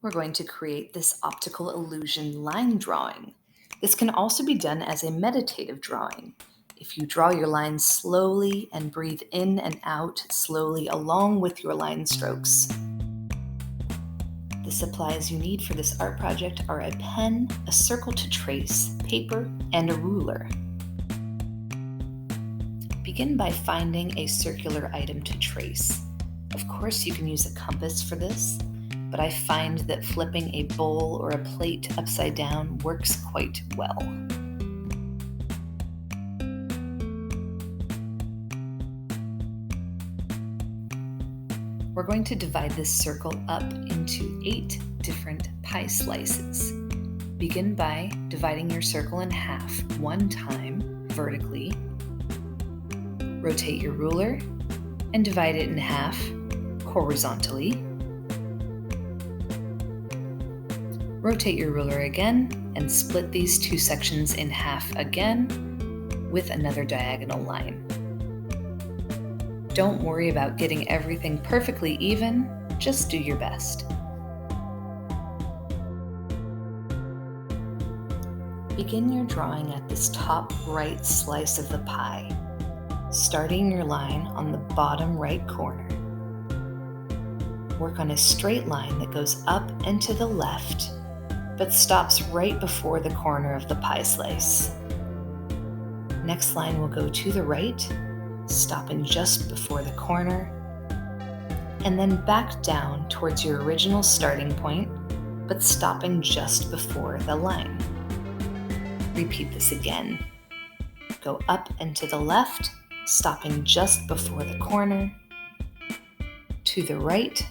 We're going to create this optical illusion line drawing. This can also be done as a meditative drawing. If you draw your lines slowly and breathe in and out slowly along with your line strokes. The supplies you need for this art project are a pen, a circle to trace, paper, and a ruler. Begin by finding a circular item to trace. Of course, you can use a compass for this, but I find that flipping a bowl or a plate upside down works quite well. We're going to divide this circle up into 8 different pie slices. Begin by dividing your circle in half one time vertically. Rotate your ruler and divide it in half horizontally. Rotate your ruler again and split these 2 sections in half again with another diagonal line. Don't worry about getting everything perfectly even, just do your best. Begin your drawing at this top right slice of the pie, starting your line on the bottom right corner. Work on a straight line that goes up and to the left, but stops right before the corner of the pie slice. Next line will go to the right, stopping just before the corner, and then back down towards your original starting point, but stopping just before the line. Repeat this again. Go up and to the left, stopping just before the corner, to the right,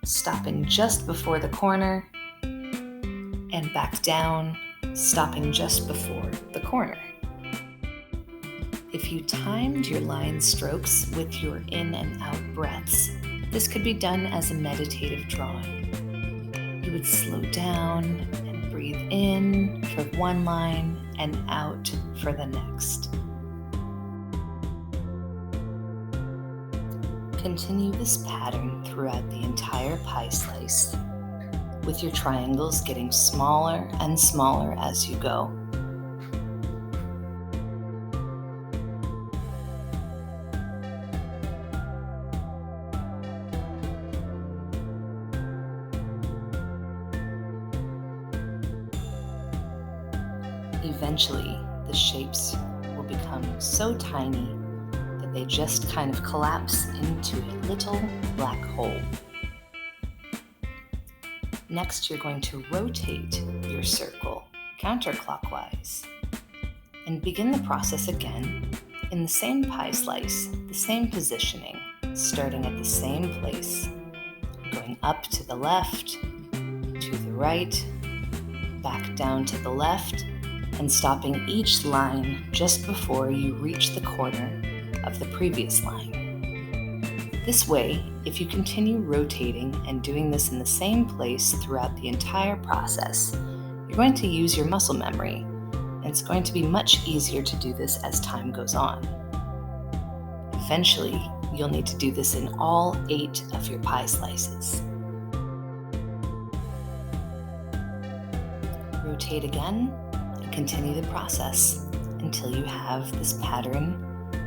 stopping just before the corner, and back down, stopping just before the corner. If you timed your line strokes with your in and out breaths, this could be done as a meditative drawing. You would slow down and breathe in for one line and out for the next. Continue this pattern throughout the entire pie slice, with your triangles getting smaller and smaller as you go. Eventually, the shapes will become so tiny that they just kind of collapse into a little black hole. Next, you're going to rotate your circle counterclockwise and begin the process again in the same pie slice, the same positioning, starting at the same place, going up to the left, to the right, back down to the left, and stopping each line just before you reach the corner of the previous line. This way, if you continue rotating and doing this in the same place throughout the entire process, you're going to use your muscle memory, and it's going to be much easier to do this as time goes on. Eventually, you'll need to do this in all 8 of your pie slices. Rotate again and continue the process until you have this pattern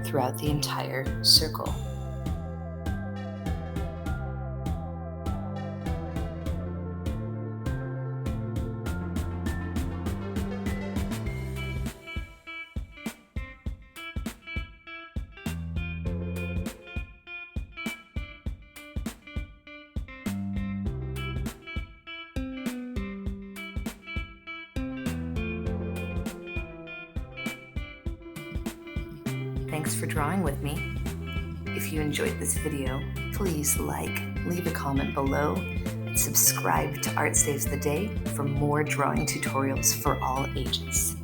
throughout the entire circle. Thanks for drawing with me. If you enjoyed this video, please like, leave a comment below, and subscribe to Art Saves the Day for more drawing tutorials for all ages.